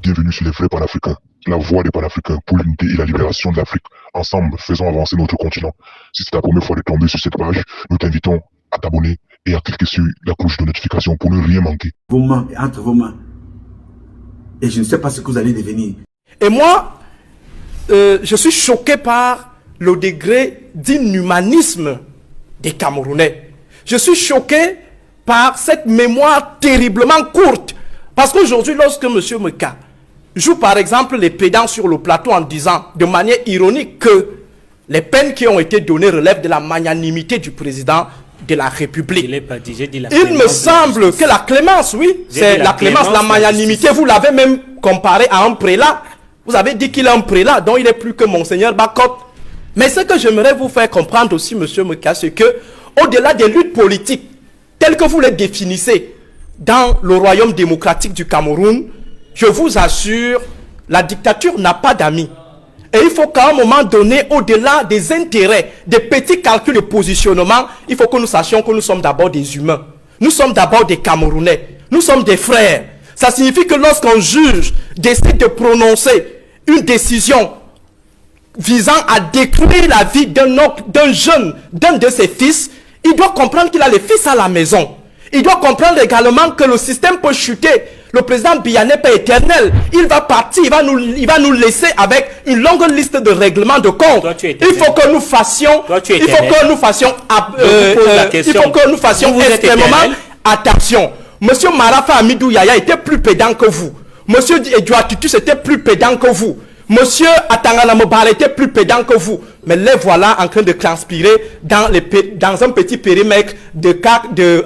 bienvenue sur les vrais panafricains, la voix des panafricains pour l'unité et la libération de l'Afrique. Ensemble, faisons avancer notre continent. Si c'est ta première fois de tomber sur cette page, nous t'invitons à t'abonner et à cliquer sur la cloche de notification pour ne rien manquer. Vos mains et entre vos mains. Et je ne sais pas ce que vous allez devenir. Et moi, je suis choqué par le degré d'inhumanisme des Camerounais. Je suis choqué par cette mémoire terriblement courte. Parce qu'aujourd'hui, lorsque M. Meka joue par exemple les pédants sur le plateau en disant de manière ironique que les peines qui ont été données relèvent de la magnanimité du président de la République. Il me semble que la clémence, oui, c'est la clémence, la magnanimité, vous l'avez même comparé à un prélat. Vous avez dit qu'il est un prélat, donc il est plus que Monseigneur Bakot. Mais ce que j'aimerais vous faire comprendre aussi, M. Meka, c'est que au-delà des luttes politiques, telles que vous les définissez dans le royaume démocratique du Cameroun, je vous assure, la dictature n'a pas d'amis. Et il faut qu'à un moment donné, au-delà des intérêts, des petits calculs de positionnement, il faut que nous sachions que nous sommes d'abord des humains. Nous sommes d'abord des Camerounais. Nous sommes des frères. Ça signifie que lorsqu'un juge décide de prononcer une décision visant à détruire la vie d'un jeune, d'un de ses fils, il doit comprendre qu'il a les fils à la maison. Il doit comprendre également que le système peut chuter. Le président Biya n'est pas éternel. Il va partir, il va nous laisser avec une longue liste de règlements de compte. Il faut que nous fassions, extrêmement attention. Monsieur Marafa Amidou Yaya était plus pédant que vous. Monsieur Edouard Tutus était plus pédant que vous. Monsieur Atangana Mobara était plus pédant que vous. Mais les voilà en train de transpirer dans un petit périmètre de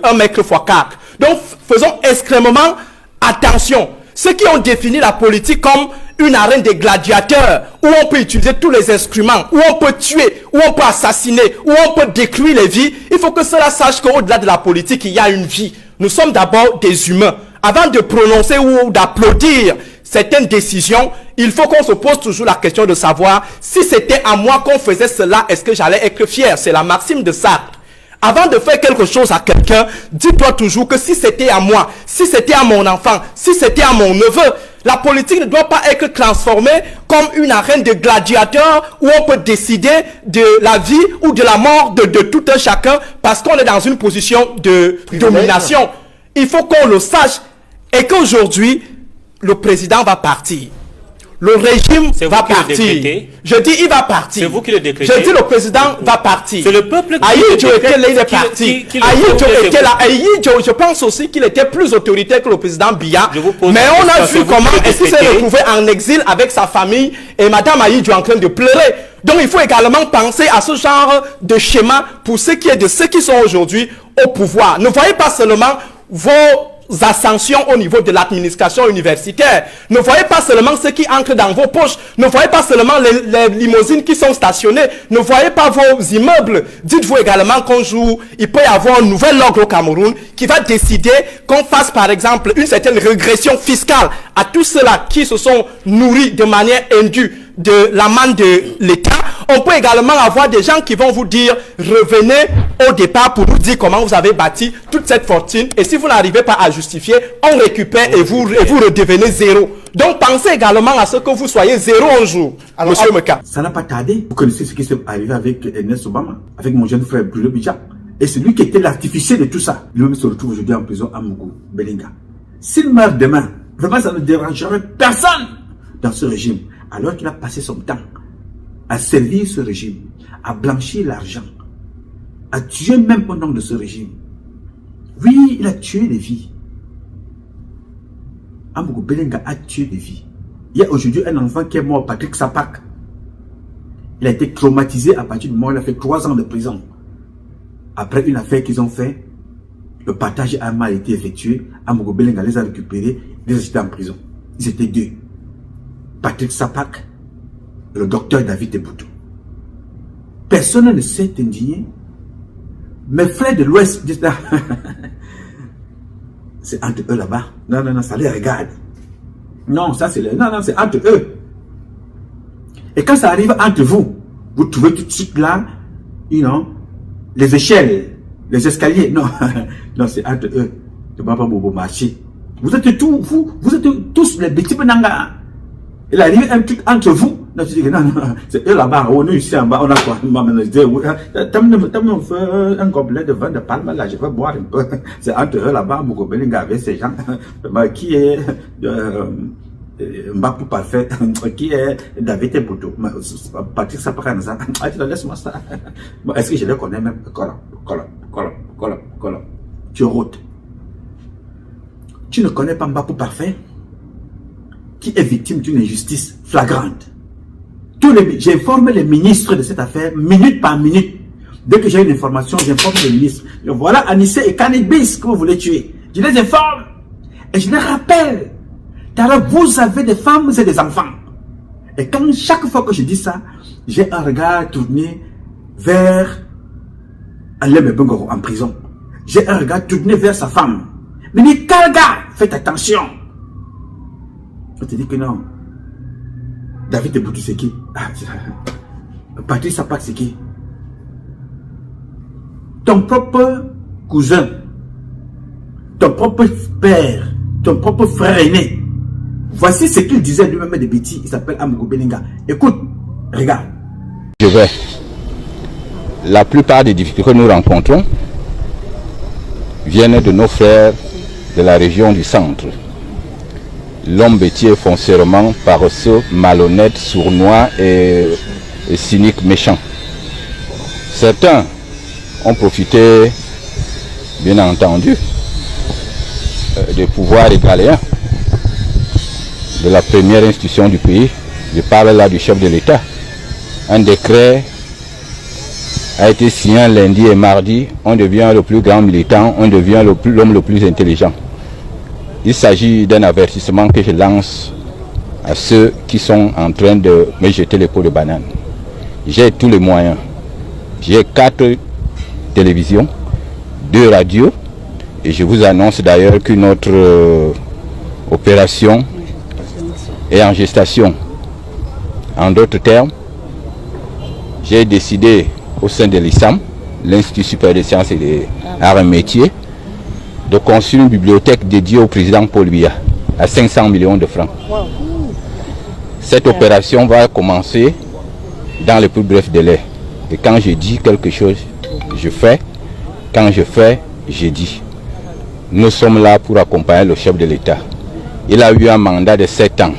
1 mètre x 4. Donc faisons extrêmement attention. Ceux qui ont défini la politique comme une arène des gladiateurs, où on peut utiliser tous les instruments, où on peut tuer, où on peut assassiner, où on peut détruire les vies, il faut que cela sache qu'au-delà de la politique, il y a une vie. Nous sommes d'abord des humains. Avant de prononcer ou d'applaudir certaines décisions, il faut qu'on se pose toujours la question de savoir si c'était à moi qu'on faisait cela, est-ce que j'allais être fier? C'est la maxime de Sartre. Avant de faire quelque chose à quelqu'un, dis-toi toujours que si c'était à moi, si c'était à mon enfant, si c'était à mon neveu, la politique ne doit pas être transformée comme une arène de gladiateurs où on peut décider de la vie ou de la mort de tout un chacun parce qu'on est dans une position de domination. Il faut qu'on le sache et qu'aujourd'hui, le président va partir. Le régime va partir. Je dis il va partir. C'est vous qui le décrétez. Je dis le président va partir. C'est le peuple qui Aïdjo était là, il est parti. Aïdjo était là. Aïdjo, je pense aussi qu'il était plus autoritaire que le président Biya. Mais on a vu comment est-ce qu'il s'est retrouvé en exil avec sa famille et madame Aïdjo en train de pleurer. Donc il faut également penser à ce genre de schéma pour ce qui est de ceux qui sont aujourd'hui au pouvoir. Ne voyez pas seulement vos ascensions au niveau de l'administration universitaire. Ne voyez pas seulement ce qui entre dans vos poches. Ne voyez pas seulement les limousines qui sont stationnées. Ne voyez pas vos immeubles. Dites-vous également qu'un jour, il peut y avoir un nouvel ordre au Cameroun qui va décider qu'on fasse par exemple une certaine régression fiscale à tous ceux-là qui se sont nourris de manière indue de la manne de l'État. On peut également avoir des gens qui vont vous dire revenez au départ pour nous dire comment vous avez bâti toute cette fortune et si vous n'arrivez pas à justifier, on récupère et vous redevenez zéro. Donc pensez également à ce que vous soyez zéro un jour. Alors, Monsieur Meka. Ça n'a pas tardé. Vous connaissez ce qui s'est arrivé avec Ernest Obama, avec mon jeune frère Bruno Bija. Et c'est lui qui était l'artificier de tout ça. Lui-même se retrouve aujourd'hui en prison à Mougou, Belinga. S'il meurt demain, vraiment ça ne dérangerait personne dans ce régime. Alors qu'il a passé son temps à servir ce régime, à blanchir l'argent, à tuer même au nom de ce régime. Oui, il a tué des vies. Amougou Belenga a tué des vies. Il y a aujourd'hui un enfant qui est mort, Patrick Sapak. Il a été traumatisé à partir du moment où il a fait 3 ans de prison. Après une affaire qu'ils ont fait, le partage a mal été effectué. Amougou Belenga les a récupérés, ils étaient en prison. Ils étaient 2. Patrick Sapak et le docteur David Teboutou. Personne ne s'est indigné. Mes frères de l'Ouest disent là, c'est entre eux là-bas. Non, non, non, ça les regarde. Non, ça c'est non, c'est entre eux. Et quand ça arrive entre vous, vous trouvez tout de suite là, les échelles, les escaliers. Non, non, c'est entre eux. De Baba Bobo Marché. Vous êtes vous êtes tous les petits benanga. Il arrive un truc entre vous. Non, tu dis que non, c'est eux là-bas, on est ici en bas, on a quoi? T'as fait un gobelet de vin de palme là, je vais boire un peu. C'est entre eux là-bas, Mogobelinga avec ces gens. Qui est Mbapou parfait, qui est David Ebouto, Patrick Sapakanza. Laisse-moi ça. Est-ce que je les connais même? Colombe. Tu routes. Tu ne connais pas Mbapou parfait, qui est victime d'une injustice flagrante. J'informe les ministres de cette affaire minute par minute. Dès que j'ai une information, j'informe les ministres. Voilà Anissé et Canibis que vous voulez tuer. Je les informe et je les rappelle. Car vous avez des femmes et des enfants. Et quand chaque fois que je dis ça, j'ai un regard tourné vers Alem Bengoro en prison. J'ai un regard tourné vers sa femme. Mais dis, Kalga, faites attention. Je te dis que non. David Eboutou, c'est qui? Patrick Sapak, c'est qui? Ton propre cousin, ton propre père, ton propre frère aîné. Voici ce qu'il disait lui-même des bêtises. Il s'appelle Amogo Belinga. Écoute, regarde. La plupart des difficultés que nous rencontrons viennent de nos frères de la région du centre. L'homme bêtis est foncièrement paresseux, malhonnête, sournois et cynique, méchant. Certains ont profité, bien entendu, des pouvoirs égaléens de la première institution du pays. Je parle là du chef de l'État. Un décret a été signé un lundi et mardi. On devient le plus grand militant, on devient l'homme le plus intelligent. Il s'agit d'un avertissement que je lance à ceux qui sont en train de me jeter les pots de banane. J'ai tous les moyens. J'ai 4 télévisions, 2 radios, et je vous annonce d'ailleurs qu'une autre opération est en gestation. En d'autres termes, j'ai décidé au sein de l'ISAM, l'Institut supérieur des sciences et des arts et métiers, de construire une bibliothèque dédiée au président Paul Biya à 500 millions de francs. Cette opération va commencer dans les plus brefs délais. Et quand je dis quelque chose, je fais. Quand je fais, je dis. Nous sommes là pour accompagner le chef de l'État. Il a eu un mandat de 7 ans,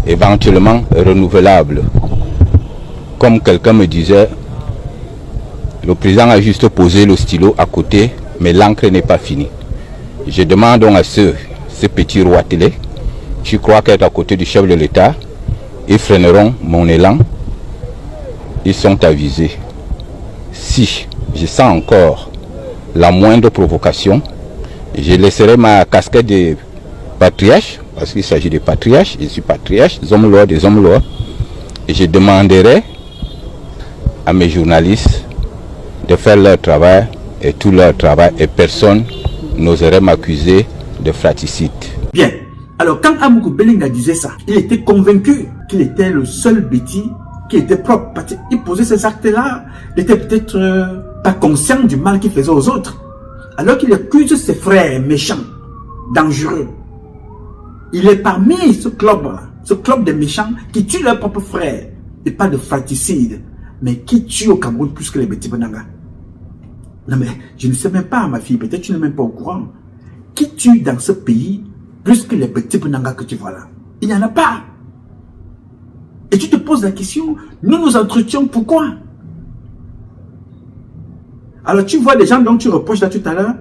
éventuellement renouvelable. Comme quelqu'un me disait, le président a juste posé le stylo à côté, mais l'encre n'est pas finie. Je demande donc à ces petits rois télé, qui croient qu'être à côté du chef de l'État, ils freineront mon élan. Ils sont avisés. Si je sens encore la moindre provocation, je laisserai ma casquette de patriarche, parce qu'il s'agit de patriarche, je suis patriarche, des hommes lois, et je demanderai à mes journalistes de faire leur travail, et tout leur travail, et personne n'oserait m'accuser de fratricide. Bien. Alors, quand Amogo Belinga disait ça, il était convaincu qu'il était le seul bêtis qui était propre. Parce qu'il posait ces actes-là, il était peut-être pas conscient du mal qu'il faisait aux autres. Alors qu'il accuse ses frères méchants, dangereux. Il est parmi ce club de méchants qui tuent leurs propres frères. Et pas de fratricide, mais qui tuent au Cameroun plus que les petits Benanga. Non mais, je ne sais même pas, ma fille, peut-être tu n'es même pas au courant. Qui tue dans ce pays plus que les petits Benanga que tu vois là? Il n'y en a pas. Et tu te poses la question, nous nous entretions pourquoi? Alors tu vois des gens dont tu reproches là tout à l'heure,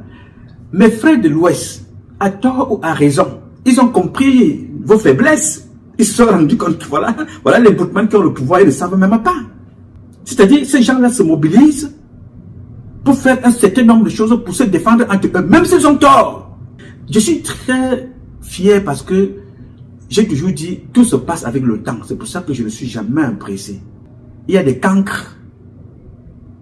mes frères de l'Ouest, à tort ou à raison, ils ont compris vos faiblesses. Ils se sont rendus compte que voilà les boutmans qui ont le pouvoir, ils ne savent même pas. C'est-à-dire, ces gens-là se mobilisent pour faire un certain nombre de choses pour se défendre entre eux, même s'ils ont tort. Je suis très fier parce que j'ai toujours dit, tout se passe avec le temps. C'est pour ça que je ne suis jamais impressé. Il y a des cancres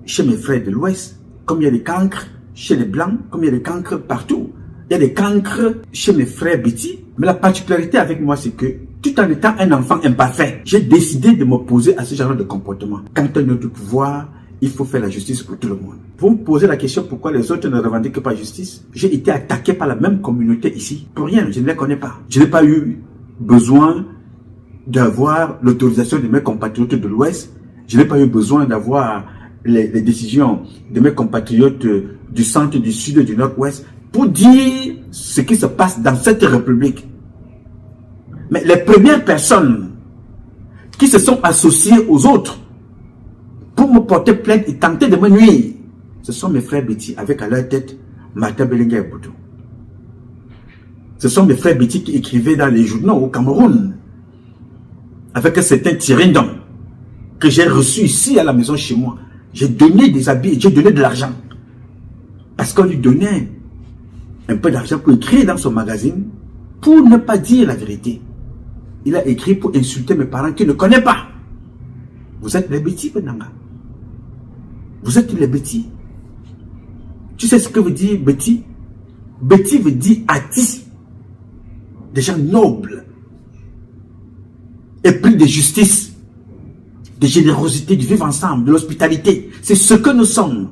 chez mes frères de l'Ouest, comme il y a des cancres chez les Blancs, comme il y a des cancres partout. Il y a des cancres chez mes frères Betty. Mais la particularité avec moi, c'est que tout en étant un enfant imparfait, j'ai décidé de m'opposer à ce genre de comportement. Quand un autre pouvoir, il faut faire la justice pour tout le monde. Vous me posez la question pourquoi les autres ne revendiquent pas justice. J'ai été attaqué par la même communauté ici. Pour rien, je ne les connais pas. Je n'ai pas eu besoin d'avoir l'autorisation de mes compatriotes de l'Ouest. Je n'ai pas eu besoin d'avoir les décisions de mes compatriotes du centre, du sud et du nord-ouest pour dire ce qui se passe dans cette république. Mais les premières personnes qui se sont associées aux autres pour me porter plainte et tenter de me nuire, ce sont mes frères Betty avec à leur tête Martin Belenga et Boutou. Ce sont mes frères Betty qui écrivaient dans les journaux au Cameroun avec un certain Thierry-Ndong que j'ai reçu ici à la maison chez moi. J'ai donné des habits, j'ai donné de l'argent parce qu'on lui donnait un peu d'argent pour écrire dans son magazine pour ne pas dire la vérité. Il a écrit pour insulter mes parents qu'il ne connaît pas. Vous êtes les Betty, Benanga. Vous êtes les Betty. Tu sais ce que veut dire Betty? Betty veut dire Ati. Des gens nobles. Épris de justice, de générosité, du vivre ensemble, de l'hospitalité. C'est ce que nous sommes.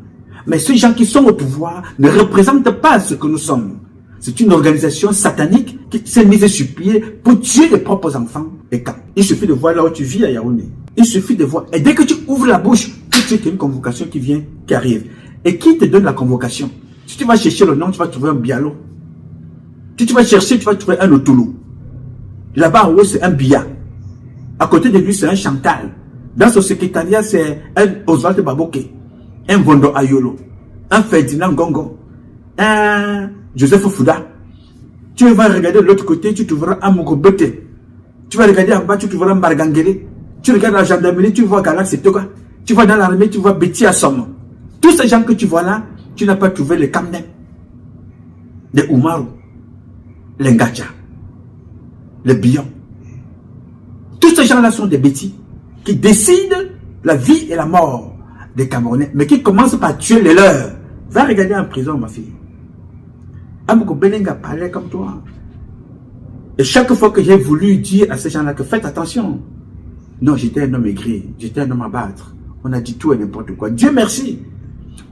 Mais ceux gens qui sont au pouvoir ne représentent pas ce que nous sommes. C'est une organisation satanique qui s'est mise sur pied pour tuer les propres enfants. Et quand il suffit de voir là où tu vis à Yaoundé. Il suffit de voir. Et dès que tu ouvres la bouche, tu sais qu'il y a une convocation qui vient, qui arrive. Et qui te donne la convocation? Si tu vas chercher le nom, tu vas trouver un Bialo. Si tu vas chercher, tu vas trouver un Otolo. Là-bas en haut, c'est un Bia. À côté de lui, c'est un Chantal. Dans son secrétariat, c'est un Oswald Baboke. Un Vondo Ayolo. Un Ferdinand Gongo. Un Joseph Fouda. Tu vas regarder de l'autre côté, tu trouveras un Mogobote. Tu vas regarder en bas, tu trouveras un Margangele. Tu regardes la gendarmerie, tu vois Galaxy Toga. Tu vas dans l'armée, tu vois Betty Assom. Tous ces gens que tu vois là, tu n'as pas trouvé les Kamden, les Oumarou, les Ngacha, les Bion. Tous ces gens-là sont des Betty qui décident la vie et la mort des Camerounais, mais qui commencent par tuer les leurs. Va regarder en prison, ma fille. Amoko Belenga parlait comme toi. Et chaque fois que j'ai voulu dire à ces gens-là que faites attention, non, j'étais un homme aigri, j'étais un homme à battre. On a dit tout et n'importe quoi. Dieu merci.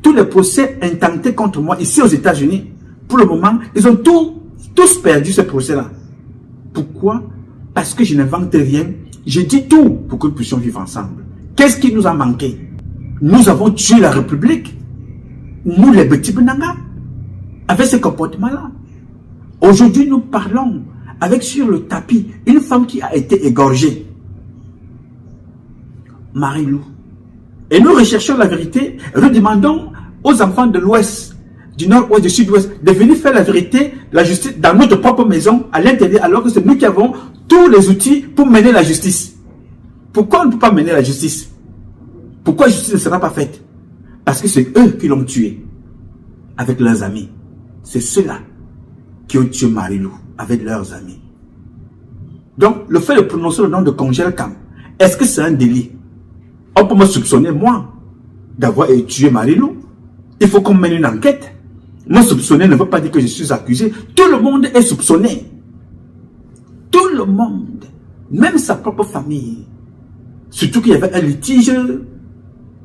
Tous les procès intentés contre moi ici aux États-Unis, pour le moment, ils ont tous perdu ce procès-là. Pourquoi? Parce que je n'invente rien. Je dis tout pour que nous puissions vivre ensemble. Qu'est-ce qui nous a manqué? Nous avons tué la République. Nous, les petits Benanga, avec ce comportement-là. Aujourd'hui, nous parlons avec sur le tapis une femme qui a été égorgée. Marie-Lou. Et nous recherchons la vérité. Nous demandons aux enfants de l'Ouest, du Nord-Ouest, du Sud-Ouest, de venir faire la vérité, la justice dans notre propre maison, à l'intérieur, alors que c'est nous qui avons tous les outils pour mener la justice. Pourquoi on ne peut pas mener la justice? Pourquoi la justice ne sera pas faite? Parce que c'est eux qui l'ont tué, avec leurs amis. C'est ceux-là qui ont tué Marie-Lou, avec leurs amis. Donc, le fait de prononcer le nom de Congel Cam, est-ce que c'est un délit? On peut me soupçonner, moi, d'avoir tué Marie-Lou. Il faut qu'on mène une enquête. Me soupçonner ne veut pas dire que je suis accusé. Tout le monde est soupçonné. Tout le monde. Même sa propre famille. Surtout qu'il y avait un litige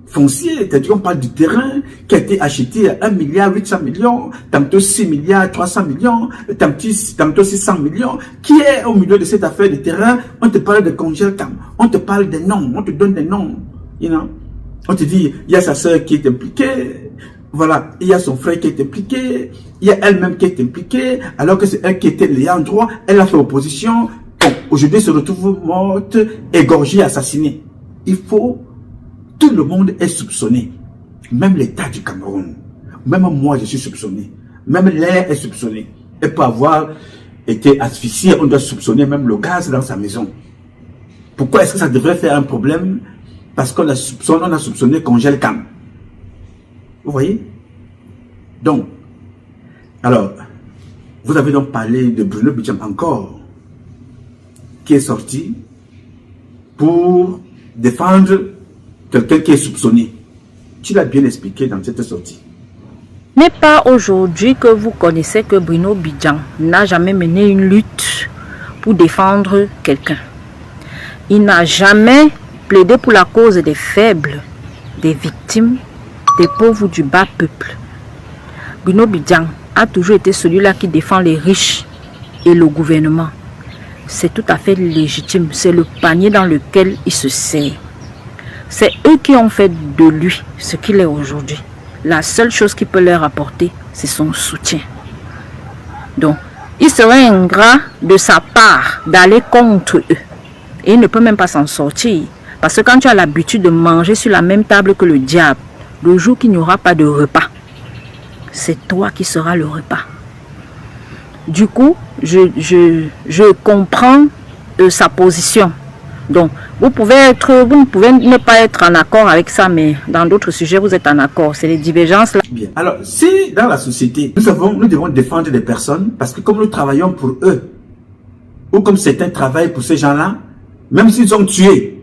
foncier. C'est-à-dire qu'on parle du terrain qui a été acheté à 1,8 milliard, tantôt 6 milliards, 300 millions, tantôt 600 millions. Qui est au milieu de cette affaire de terrain? On te parle de Congel Cam. On te parle des noms. On te donne des noms. You know? On te dit, il y a sa soeur qui est impliquée, voilà, il y a son frère qui est impliqué, il y a elle-même qui est impliquée, alors que c'est elle qui était l'ayant droit, elle a fait opposition, bon, aujourd'hui se retrouve morte, égorgée, assassinée. Il faut, tout le monde est soupçonné, même l'État du Cameroun, même moi je suis soupçonné, même l'air est soupçonné, et pour avoir été asphyxié, on doit soupçonner même le gaz dans sa maison. Pourquoi est-ce que ça devrait faire un problème? Parce qu'on a soupçonné Congel Cam. Vous voyez? Donc, alors, vous avez donc parlé de Bruno Bicham encore, qui est sorti pour défendre quelqu'un qui est soupçonné. Tu l'as bien expliqué dans cette sortie. N'est pas aujourd'hui que vous connaissez que Bruno Bicham n'a jamais mené une lutte pour défendre quelqu'un. Il n'a jamais plaidé pour la cause des faibles. des victimes, des pauvres du bas peuple. Bruno Bidjang a toujours été celui-là qui défend les riches et le gouvernement. C'est tout à fait légitime. C'est le panier dans lequel il se sert. C'est eux qui ont fait de lui ce qu'il est aujourd'hui. La seule chose qui peut leur apporter, c'est son soutien. Donc, il serait ingrat de sa part d'aller contre eux. Et il ne peut même pas s'en sortir. Parce que quand tu as l'habitude de manger sur la même table que le diable, le jour qu'il n'y aura pas de repas, c'est toi qui seras le repas. Du coup, je comprends sa position. Donc, vous ne pouvez ne pas être en accord avec ça, mais dans d'autres sujets, vous êtes en accord. C'est les divergences là. Bien. Alors, si dans la société, nous devons défendre des personnes, parce que comme nous travaillons pour eux, ou comme certains travaillent pour ces gens-là, même s'ils ont tué